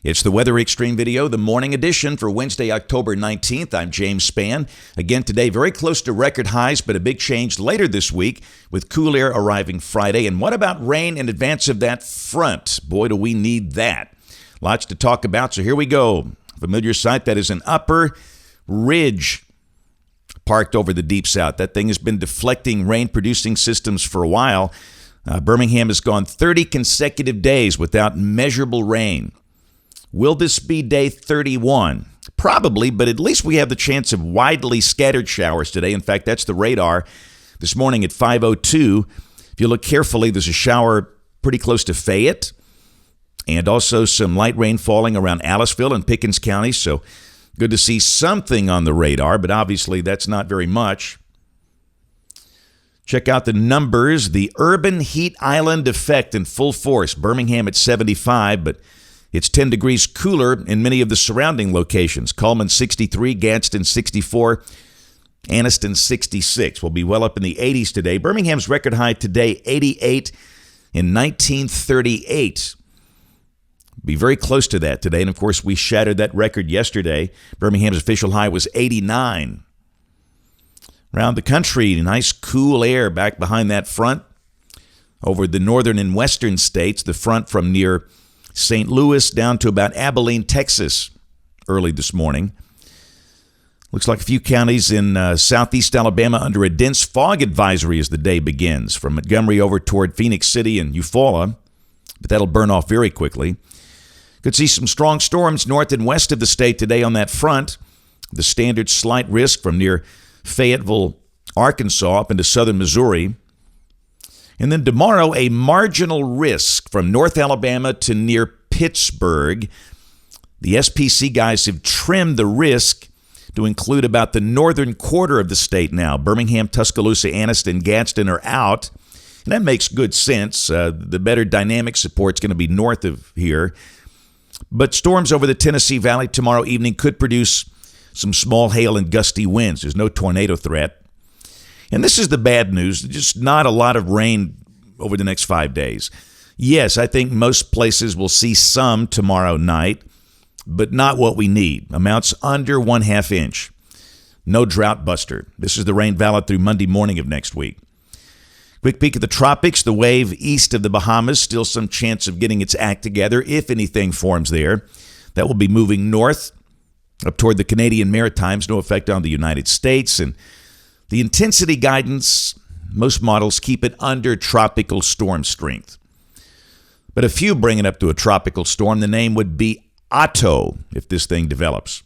It's the Weather Xtreme video, the morning edition for Wednesday, October 19th. I'm James Spann. Again today, very close to record highs, but a big change later this week with cool air arriving Friday. And what about rain in advance of that front? Boy, do we need that. Lots to talk about, so here we go. Familiar sight, that is an upper ridge parked over the deep south. That thing has been deflecting rain-producing systems for a while. Birmingham has gone 30 consecutive days without measurable rain. Will this be day 31? Probably, but at least we have the chance of widely scattered showers today. In fact, that's the radar this morning at 5:02. If you look carefully, there's a shower pretty close to Fayette and also some light rain falling around Aliceville and Pickens County. So good to see something on the radar, but obviously that's not very much. Check out the numbers. The urban heat island effect in full force. Birmingham at 75, but it's 10 degrees cooler in many of the surrounding locations. Cullman 63, Gadsden 64, Anniston 66. We'll be well up in the 80s today. Birmingham's record high today, 88 in 1938. Be very close to that today. And, of course, we shattered that record yesterday. Birmingham's official high was 89. Around the country, nice cool air back behind that front. Over the northern and western states, the front from near St. Louis down to about Abilene, Texas, early this morning. Looks like a few counties in southeast Alabama under a dense fog advisory as the day begins, from Montgomery over toward Phoenix City and Eufaula, but that'll burn off very quickly. Could see some strong storms north and west of the state today on that front. The standard slight risk from near Fayetteville, Arkansas, up into southern Missouri. And then tomorrow, a marginal risk from North Alabama to near Pittsburgh. The SPC guys have trimmed the risk to include about the northern quarter of the state now. Birmingham, Tuscaloosa, Anniston, Gadsden are out. And that makes good sense. The better dynamic support's going to be north of here. But storms over the Tennessee Valley tomorrow evening could produce some small hail and gusty winds. There's no tornado threat. And this is the bad news, just not a lot of rain over the next 5 days. Yes, I think most places will see some tomorrow night, but not what we need. Amounts under 1/2 inch. No drought buster. This is the rain valid through Monday morning of next week. Quick peek at the tropics. The wave east of the Bahamas, still some chance of getting its act together if anything forms there. That will be moving north up toward the Canadian Maritimes. No effect on the United States. And the intensity guidance, most models keep it under tropical storm strength. But a few bring it up to a tropical storm. The name would be Otto if this thing develops.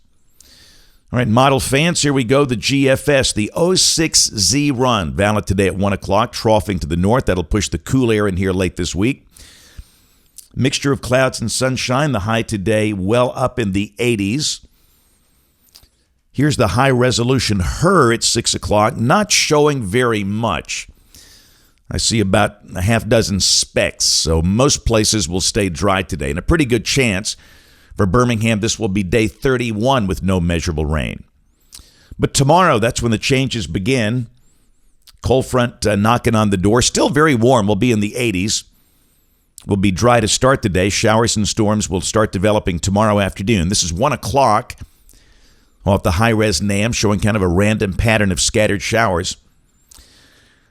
All right, model fans, here we go. The GFS, the 06Z run, valid today at 1 o'clock, troughing to the north. That'll push the cool air in here late this week. Mixture of clouds and sunshine. The high today well up in the 80s. Here's the high-resolution HER at 6 o'clock, not showing very much. I see about a half dozen specks, so most places will stay dry today. And a pretty good chance for Birmingham, this will be day 31 with no measurable rain. But tomorrow, that's when the changes begin. Cold front knocking on the door. Still very warm. We'll be in the 80s. We'll be dry to start the day. Showers and storms will start developing tomorrow afternoon. This is 1 o'clock. Off the high-res NAM, showing kind of a random pattern of scattered showers.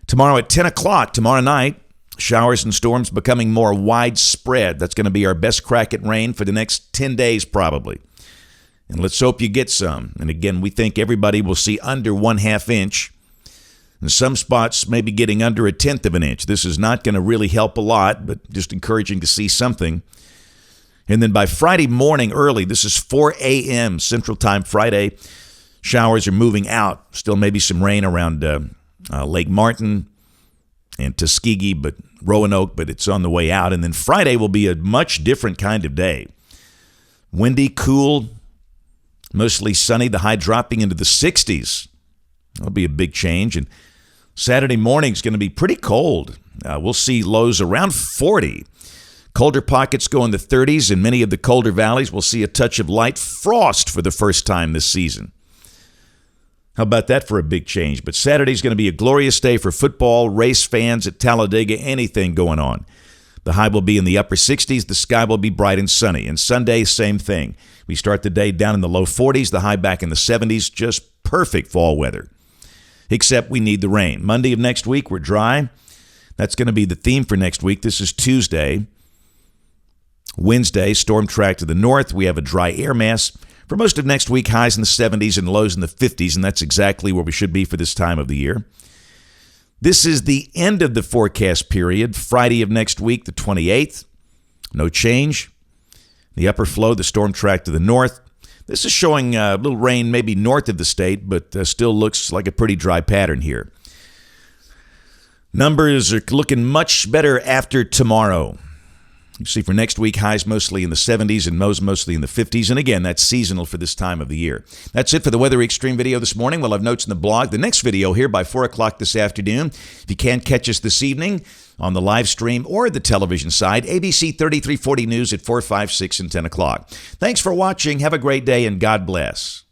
Tomorrow at 10 o'clock, tomorrow night, showers and storms becoming more widespread. That's going to be our best crack at rain for the next 10 days probably. And let's hope you get some. And again, we think everybody will see under 1/2 inch. In some spots, maybe getting under 1/10 of an inch. This is not going to really help a lot, but just encouraging to see something. And then by Friday morning early, this is 4 a.m. Central Time Friday, showers are moving out. Still maybe some rain around Lake Martin and Tuskegee, but Roanoke, but it's on the way out. And then Friday will be a much different kind of day. Windy, cool, mostly sunny, the high dropping into the 60s. That'll be a big change. And Saturday morning is going to be pretty cold. We'll see lows around 40. Colder pockets go in the 30s. In many of the colder valleys, we'll see a touch of light frost for the first time this season. How about that for a big change? But Saturday's going to be a glorious day for football, race fans at Talladega, anything going on. The high will be in the upper 60s. The sky will be bright and sunny. And Sunday, same thing. We start the day down in the low 40s, the high back in the 70s. Just perfect fall weather. Except we need the rain. Monday of next week, we're dry. That's going to be the theme for next week. This is Tuesday. Wednesday, storm track to the north. We have a dry air mass. For most of next week, highs in the 70s and lows in the 50s, and that's exactly where we should be for this time of the year. This is the end of the forecast period. Friday of next week, the 28th. No change. The upper flow, the storm track to the north. This is showing a little rain maybe north of the state, but still looks like a pretty dry pattern here. Numbers are looking much better after tomorrow. You see, for next week, highs mostly in the 70s and lows mostly in the 50s. And again, that's seasonal for this time of the year. That's it for the Weather Xtreme video this morning. We'll have notes in the blog. The next video here by 4 o'clock this afternoon. If you can't catch us this evening on the live stream or the television side, ABC 3340 News at 4, 5, 6, and 10 o'clock. Thanks for watching. Have a great day, and God bless.